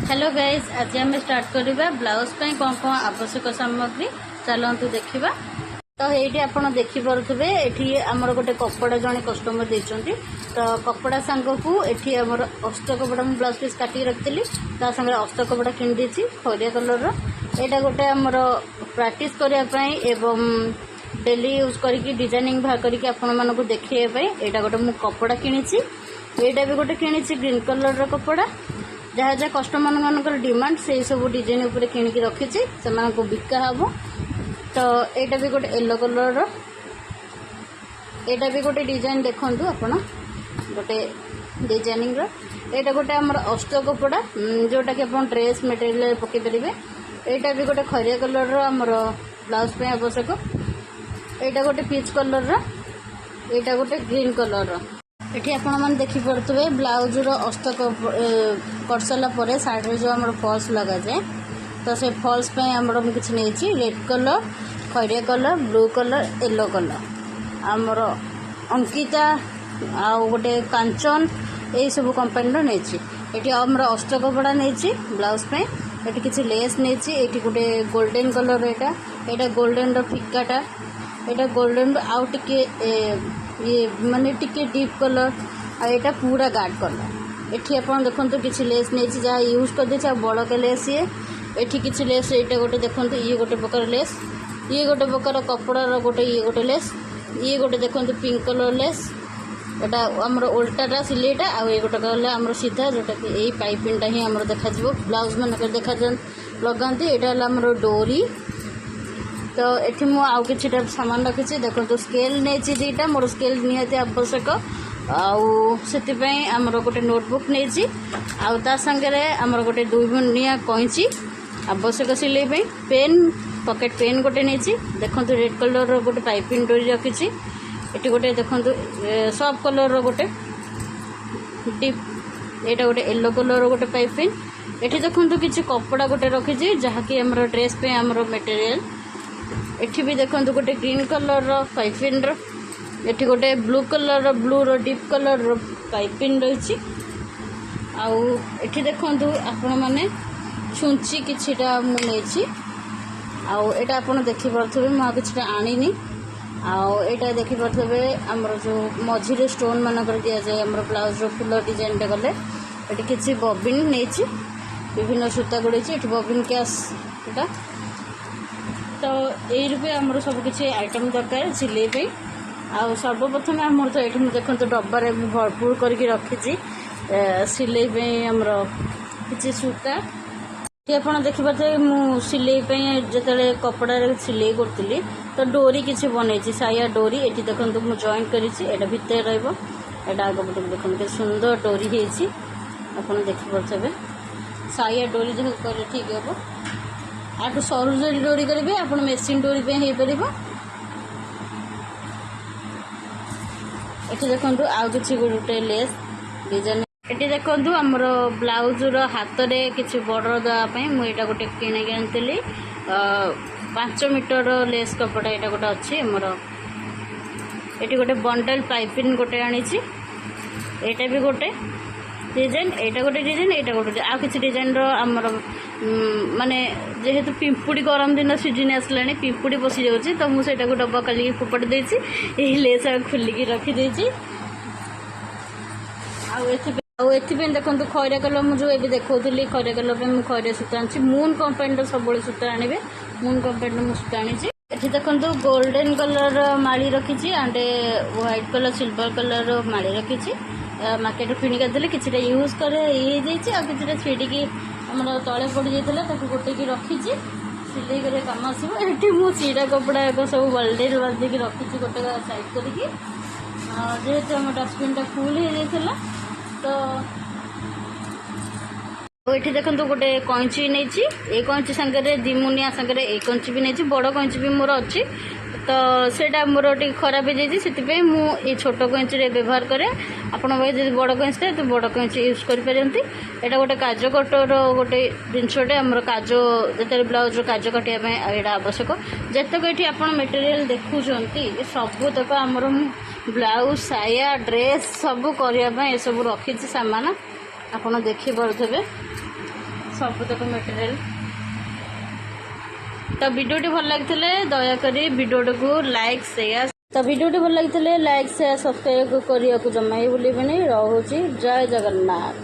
Hello guys आज आम start करवा ब्लाउज पे कौन कौन आवश्यक सामग्री चलतु देखा। तो ये आप देखिपे ये आमर गोटे कपड़ा जड़े कस्टमर देते तो कपड़ा सांग को ये आम अस्त कपड़ा मुझे ब्लाउज पीस काटिक रखी सागे अस्त कपड़ा किणी खरिया कलर यहाँ गोटे आमर प्राक्ट करने डेली यूज करके डिजाइनिंग बाहर करके आपण मानक देखापी यहाँ गोटे मुझे कपड़ा किणी यहाँ भी गोटे किणी ग्रीन कलर कपड़ा जहाँ जहाँ कस्टमर मानकर डिमांड से सब डिजाइन उपर किणिकी रखी से बिका हम। तो यहाँ भी गोटे येलो कलर यहाँ भी गोटे डिजाइन देखूँ आपण गोटे डिजाइनिंग यहाँ गोटे आमर अस्त कपड़ा जोटा कि आप ड्रेस मटेरियल पकई पारे। यहाँ भी गोटे खरिया कलर आमर ब्लाउज पे आवश्यक। यहाँ गोटे पीच कलर यहाँ गोटे ग्रीन कलर ये आपण मैंने देखिपे ब्लाउज अस्त कर सारापर साइड जो आम फल्स लगा जाए तो से फल्स आमर किसी नहीं रेड कलर खैरिया colour blue colour yellow colour आमर अंकिता आउ गोटे कांचन यही सब कंपानी नहीं ये आमर अस्त कपड़ा नहीं ब्लाउज पे ये किसी लेस नहीं ये गोटे गोल्डन कलर यहाँ गोल्डन फिकाटा यहाँ गोल्डन आउ टिके ये माने टिके डीप कलर आटा पूरा गार्ड कलर ये आप देखो किसी लेस नहीं जहाँ यूज कर दे बड़ के लेस ये किसी लेस ये गोटे देखो ये गोटे प्रकार लेस ये गोटे प्रकार कपड़ार गोटे ये गोटे लेस ये गोटे देखो पिंक कलर लेस यहाँ आमर उल्टाटा सिलेटा आ ये गोटे कहले आमर सीधा जोटा कि यही पाइपिंगटा ही आमर देखा ब्लाउज मान देखा लगाती यहाँ आमर डोरी। तो ये मुझे आउ कि सामान रखी देखो स्केल नहीं दीटा मोर स्केल निहाती आवश्यक आमर गोटे नोटबुक नहीं आउ सांगे आमर गोटे 2 मुनिया कैंची आवश्यक सिलाई पेन पकेट पेन गोटे नहीं देखो रेड कलर गोटे पाइपिंग डोरी रखी ये गोटे देखो सॉफ्ट कलर गोटे डिप यहाँ गोटे येलो कलर गोटे पाइपिंग ये देखो किसी कपड़ा गोटे रखी जहाँकि आमर ड्रेस पे आमर मटेरियल एठी भी देखो गोटे ग्रीन कलर पाइपिंग एठी गोटे blue colour blue deep colour piping रही आउ एठी देखो आपण माने छुंची किछिटा मु नेछि आउ एटा आपण देखि परथबे म किछिटा आनिनी आउ एटा देखि परथबे हमर जो मझिरे स्टोन मानकर दिया जाय हमर ब्लाउज रो फुल डिजाइन टे गले एटी किछि बॉबिन नेछि विभिन्न सूता गुड़े एठी बॉबिन कैस एटा। तो यही रूपे आमर सब किसी आइटम दरकार सिलाई आउ सर्वप्रथम आमर तो ये देखो डब्बार भरपूर करके रखी सिलाई आमर किसी सूता ये आप देखिए मु सिलाई जिते कपड़ा सिलाई करी तो डोरी किसी बनई साया डोरी ये देखो मुझे जॉइंट कर भितर रहा आगपटे देखो सुंदर डोरी होती आप देखिपे साया डोरी जो कर ठीक हे आप सरू जरी डोरी करेंगे आप मेसीन डोरी पे हो पार ये देखो आउ कि गोटे लेस डिजाइन ये देखो आमर ब्लाउज हाथ में किसी बॉर्डर देवाई मुझे गोटे किणी आनी 5 मीटर लेस कपड़ा यहाँ गोटे अच्छी आमर ये गोटे बंडल पाइपिंग गोटे आनी यहाँ भी गोटे डिजाइन यहाँ गोटे डिजाइन यहाँ गोटे आ किसी डिजाइन आमर माने जेहेतु पिंपुड़ी गरम दिन सीजन आसला पिंपुड़ी पशि जाऊँगी तो मुझे डब्बा कल फोपड़ देती यही लेस खोलिकी रखीदे देखो खैरिया कलर मुझे ये देखी खैरिया कलर मुझे खैरिया सूता आनी मून कंपानी सब सूता आने मून कंपानी मुझे सूता आनी ये देखो गोल्डन कलर माड़ी रखी and white colour silver colour माड़ी रखी मार्केट किणिक देले किसी यूज करे ये किसी छेड़ी आम तले पड़ जाता गोटे की रखी सिलाई कर कम आसो ये मुझे चिड़ा कपड़ा सब बल्डेर बांधिक रखी गोटे साइड करके जेहेतु आम डस्टबिन फुल हो जाता तो ये देखो गोटे कैंची नहीं ये कैंची सांगे दिमुनिया सांगे ये कैंची भी नहीं बड़ कैंची भी मोर अच्छी तो सेटा मोर टी खराब हो जाए से मुझे छोट कैंची व्यवहार करे आपण बड़ कैंची तो बड़ कैंची यूज करें यहाँ गोटे काज कटर गोटे जिनसटे आम काज जो ब्लाउज काज काटापी यहाँ आवश्यक जितक ये आप मटेरियल देखुं सबूतक आमर ब्लाउज साया ड्रेस सब करने सब रखी सामान आप देखी पारे सबतक मटेरियल। तो वीडियोटी भल लगी दयाकोरी वीडियो को लाइक शेयर तो वीडियोटी भल लगी लाइक शेयर सब्सक्राइब करने को जमा ही भूल रोचे। जय जगन्नाथ।